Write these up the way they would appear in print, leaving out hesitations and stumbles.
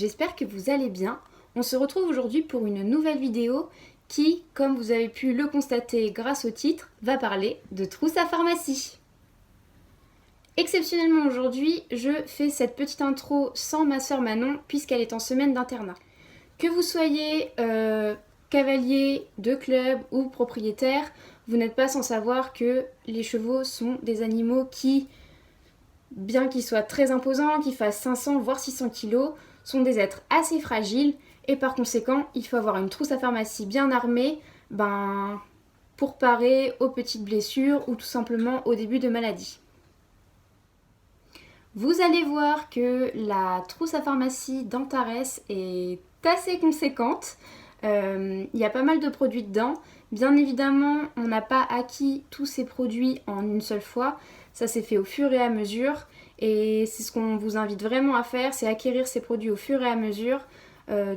j'espère que vous allez bien. On se retrouve aujourd'hui pour une nouvelle vidéo qui, comme vous avez pu le constater grâce au titre, va parler de trousse à pharmacie. Exceptionnellement aujourd'hui, je fais cette petite intro sans ma sœur Manon puisqu'elle est en semaine d'internat. Que vous soyez cavalier de club ou propriétaire, vous n'êtes pas sans savoir que les chevaux sont des animaux qui, bien qu'ils soient très imposants, qu'ils fassent 500 voire 600 kg, sont des êtres assez fragiles et par conséquent, il faut avoir une trousse à pharmacie bien armée pour parer aux petites blessures ou tout simplement au début de maladie. Vous allez voir que la trousse à pharmacie d'Antares est assez conséquente. Il y a pas mal de produits dedans. Bien évidemment, on n'a pas acquis tous ces produits en une seule fois. Ça s'est fait au fur et à mesure. Et c'est ce qu'on vous invite vraiment à faire, c'est acquérir ces produits au fur et à mesure.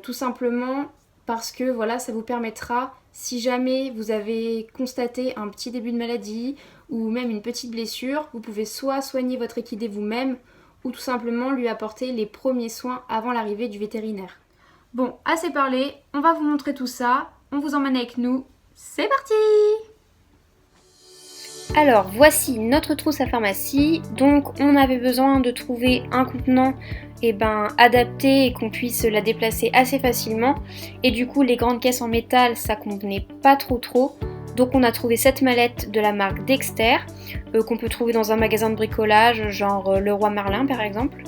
Tout simplement parce que voilà, ça vous permettra, si jamais vous avez constaté un petit début de maladie ou même une petite blessure, vous pouvez soit soigner votre équidé vous-même ou tout simplement lui apporter les premiers soins avant l'arrivée du vétérinaire. Bon, assez parlé, on va vous montrer tout ça, on vous emmène avec nous, c'est parti! Alors voici notre trousse à pharmacie, donc on avait besoin de trouver un contenant adapté et qu'on puisse la déplacer assez facilement, et du coup les grandes caisses en métal ça convenait pas trop, donc on a trouvé cette mallette de la marque Dexter qu'on peut trouver dans un magasin de bricolage genre Leroy Merlin par exemple.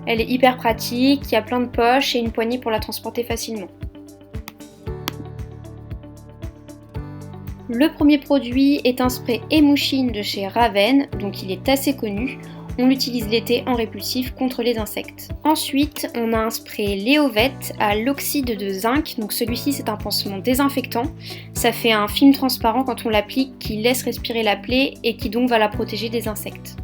Elle est hyper pratique, il y a plein de poches et une poignée pour la transporter facilement. Le premier produit est un spray émouchine de chez Raven, donc il est assez connu. On l'utilise l'été en répulsif contre les insectes. Ensuite, on a un spray Léovet à l'oxyde de zinc, donc celui-ci c'est un pansement désinfectant. Ça fait un film transparent quand on l'applique qui laisse respirer la plaie et qui donc va la protéger des insectes.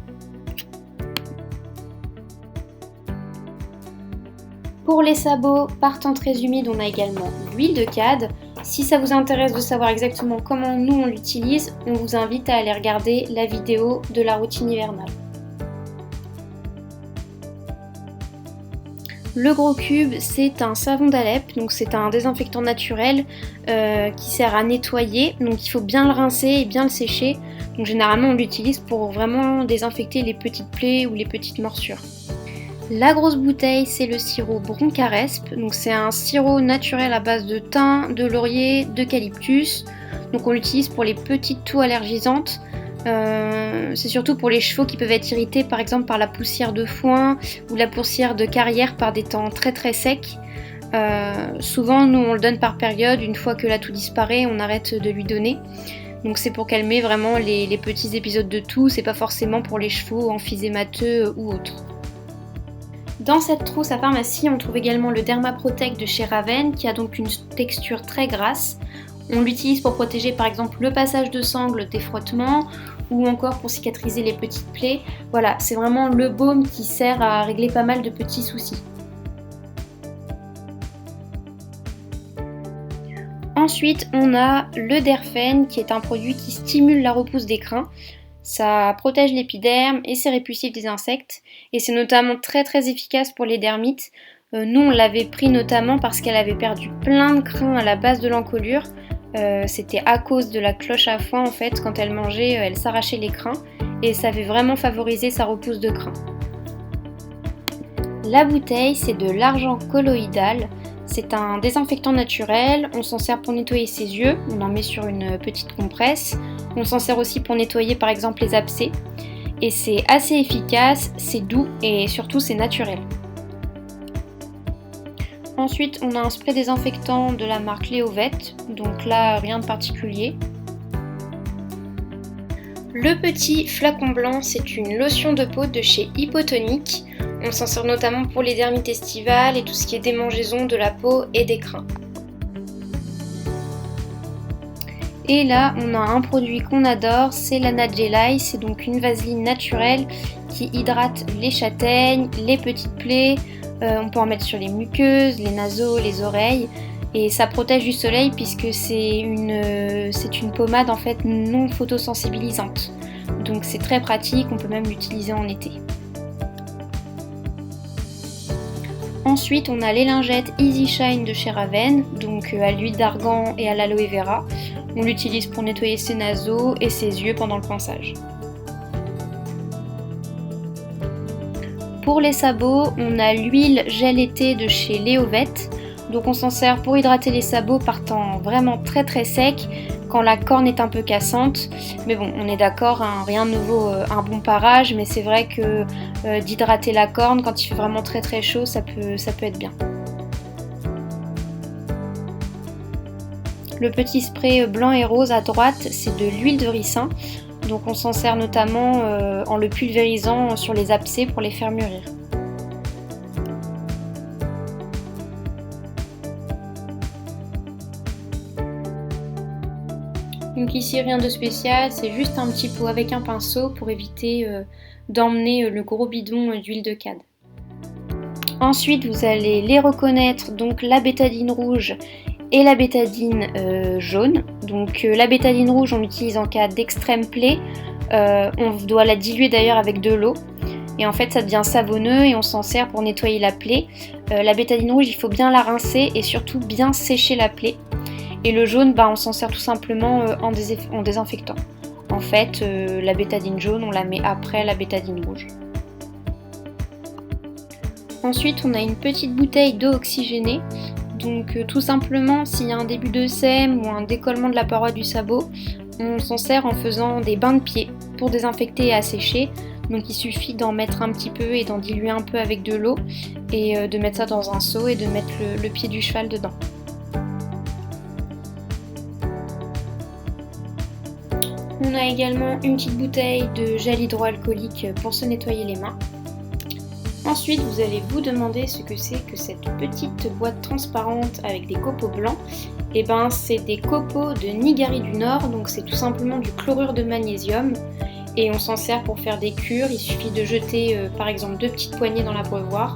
Pour les sabots partant très humides, on a également l'huile de cade. Si ça vous intéresse de savoir exactement comment nous on l'utilise, on vous invite à aller regarder la vidéo de la routine hivernale. Le gros cube, c'est un savon d'Alep, donc c'est un désinfectant naturel qui sert à nettoyer, donc il faut bien le rincer et bien le sécher. Donc généralement on l'utilise pour vraiment désinfecter les petites plaies ou les petites morsures. La grosse bouteille, c'est le sirop Broncaresp, donc c'est un sirop naturel à base de thym, de laurier, d'eucalyptus. Donc on l'utilise pour les petites toux allergisantes. C'est surtout pour les chevaux qui peuvent être irrités par exemple par la poussière de foin ou la poussière de carrière par des temps très secs. Souvent nous on le donne par période, une fois que la toux disparaît on arrête de lui donner. Donc c'est pour calmer vraiment les petits épisodes de toux, c'est pas forcément pour les chevaux emphysémateux ou autres. Dans cette trousse à pharmacie, on trouve également le Dermaprotect de chez Raven qui a donc une texture très grasse. On l'utilise pour protéger par exemple le passage de sangle des frottements ou encore pour cicatriser les petites plaies. Voilà, c'est vraiment le baume qui sert à régler pas mal de petits soucis. Ensuite, on a le Derfen qui est un produit qui stimule la repousse des crins. Ça protège l'épiderme et c'est répulsif des insectes et c'est notamment très efficace pour les dermites. Nous on l'avait pris notamment parce qu'elle avait perdu plein de crins à la base de l'encolure. C'était à cause de la cloche à foin en fait, quand elle mangeait elle s'arrachait les crins et ça avait vraiment favorisé sa repousse de crins. La bouteille c'est de l'argent colloïdal. C'est un désinfectant naturel, on s'en sert pour nettoyer ses yeux, on en met sur une petite compresse. On s'en sert aussi pour nettoyer par exemple les abcès. Et c'est assez efficace, c'est doux et surtout c'est naturel. Ensuite on a un spray désinfectant de la marque Léovet, donc là rien de particulier. Le petit flacon blanc c'est une lotion de peau de chez Hypotonic. On s'en sert notamment pour les dermites estivales et tout ce qui est démangeaison de la peau et des crins. Et là, on a un produit qu'on adore, c'est la Nagelai, c'est donc une vaseline naturelle qui hydrate les châtaignes, les petites plaies, on peut en mettre sur les muqueuses, les naseaux, les oreilles, et ça protège du soleil puisque c'est une pommade en fait non photosensibilisante. Donc c'est très pratique, on peut même l'utiliser en été. Ensuite, on a les lingettes Easy Shine de chez Raven, donc à l'huile d'argan et à l'aloe vera. On l'utilise pour nettoyer ses naseaux et ses yeux pendant le pinçage. Pour les sabots, on a l'huile gel été de chez Léovet. Donc on s'en sert pour hydrater les sabots partant vraiment très sec quand la corne est un peu cassante. Mais bon, on est d'accord, hein, rien ne vaut un bon parage, mais c'est vrai que d'hydrater la corne quand il fait vraiment très chaud, ça peut être bien. Le petit spray blanc et rose à droite, c'est de l'huile de ricin. Donc on s'en sert notamment en le pulvérisant sur les abcès pour les faire mûrir. Donc ici rien de spécial, c'est juste un petit pot avec un pinceau pour éviter d'emmener le gros bidon d'huile de cade. Ensuite vous allez les reconnaître, donc la bétadine rouge et la bétadine jaune. Donc la bétadine rouge on l'utilise en cas d'extrême plaie, on doit la diluer d'ailleurs avec de l'eau et en fait ça devient savonneux et on s'en sert pour nettoyer la plaie. La bétadine rouge il faut bien la rincer et surtout bien sécher la plaie. Et le jaune, on s'en sert tout simplement en désinfectant. En fait, la bétadine jaune, on la met après la bétadine rouge. Ensuite, on a une petite bouteille d'eau oxygénée. Donc tout simplement, s'il y a un début de sème ou un décollement de la paroi du sabot, on s'en sert en faisant des bains de pied pour désinfecter et assécher. Donc il suffit d'en mettre un petit peu et d'en diluer un peu avec de l'eau et de mettre ça dans un seau et de mettre le pied du cheval dedans. On a également une petite bouteille de gel hydroalcoolique pour se nettoyer les mains. Ensuite, vous allez vous demander ce que c'est que cette petite boîte transparente avec des copeaux blancs. Et c'est des copeaux de Nigari du Nord, donc c'est tout simplement du chlorure de magnésium. Et on s'en sert pour faire des cures, il suffit de jeter par exemple 2 petites poignées dans l'abreuvoir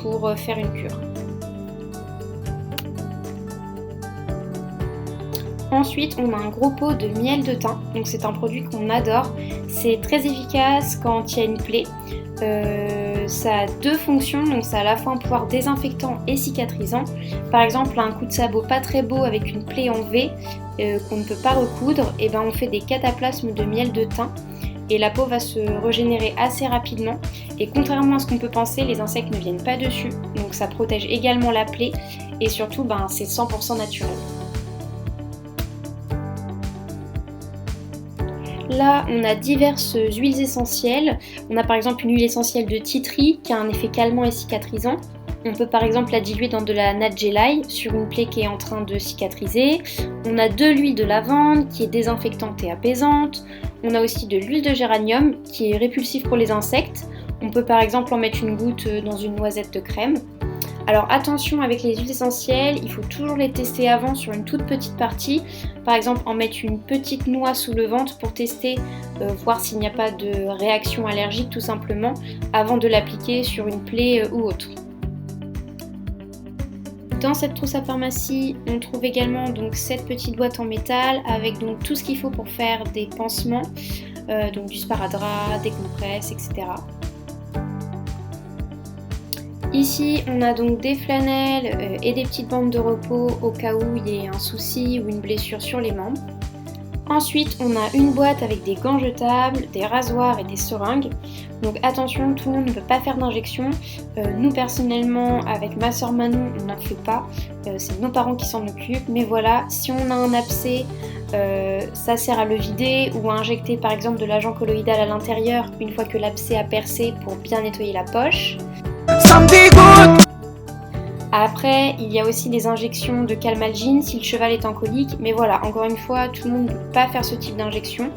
pour faire une cure. Ensuite, on a un gros pot de miel de thym, donc c'est un produit qu'on adore. C'est très efficace quand il y a une plaie. Ça a 2 fonctions, donc ça a à la fois un pouvoir désinfectant et cicatrisant. Par exemple, un coup de sabot pas très beau avec une plaie en V qu'on ne peut pas recoudre, et on fait des cataplasmes de miel de thym et la peau va se régénérer assez rapidement. Et contrairement à ce qu'on peut penser, les insectes ne viennent pas dessus, donc ça protège également la plaie et surtout c'est 100% naturel. Là, on a diverses huiles essentielles. On a par exemple une huile essentielle de tea tree qui a un effet calmant et cicatrisant. On peut par exemple la diluer dans de la Nutgelai sur une plaie qui est en train de cicatriser. On a de l'huile de lavande qui est désinfectante et apaisante. On a aussi de l'huile de géranium qui est répulsive pour les insectes. On peut par exemple en mettre une goutte dans une noisette de crème. Alors attention avec les huiles essentielles, il faut toujours les tester avant sur une toute petite partie. Par exemple en mettre une petite noix sous le ventre pour tester, voir s'il n'y a pas de réaction allergique tout simplement avant de l'appliquer sur une plaie ou autre. Dans cette trousse à pharmacie, on trouve également donc cette petite boîte en métal avec donc tout ce qu'il faut pour faire des pansements, donc du sparadrap, des compresses, etc. Ici, on a donc des flanelles et des petites bandes de repos au cas où il y ait un souci ou une blessure sur les membres. Ensuite, on a une boîte avec des gants jetables, des rasoirs et des seringues. Donc attention, tout le monde ne peut pas faire d'injection. Nous personnellement, avec ma soeur Manon, on n'en fait pas. C'est nos parents qui s'en occupent. Mais voilà, si on a un abcès, ça sert à le vider ou à injecter par exemple de l'agent colloïdal à l'intérieur une fois que l'abcès a percé pour bien nettoyer la poche. Après, il y a aussi des injections de Calmalgine si le cheval est en colique, mais voilà, encore une fois, tout le monde ne peut pas faire ce type d'injection.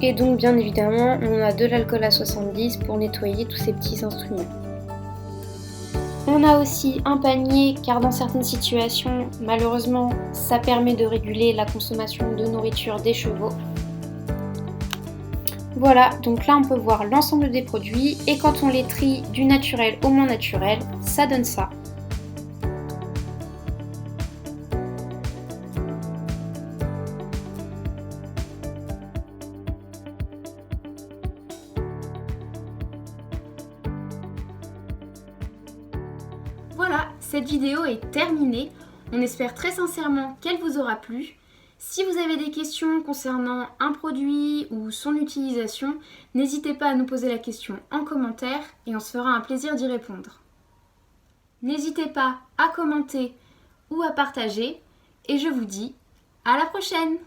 Et donc, bien évidemment, on a de l'alcool à 70 pour nettoyer tous ces petits instruments. On a aussi un panier, car dans certaines situations, malheureusement, ça permet de réguler la consommation de nourriture des chevaux. Voilà, donc là on peut voir l'ensemble des produits et quand on les trie du naturel au moins naturel, ça donne ça. Voilà, cette vidéo est terminée. On espère très sincèrement qu'elle vous aura plu. Si vous avez des questions concernant un produit ou son utilisation, n'hésitez pas à nous poser la question en commentaire et on se fera un plaisir d'y répondre. N'hésitez pas à commenter ou à partager et je vous dis à la prochaine!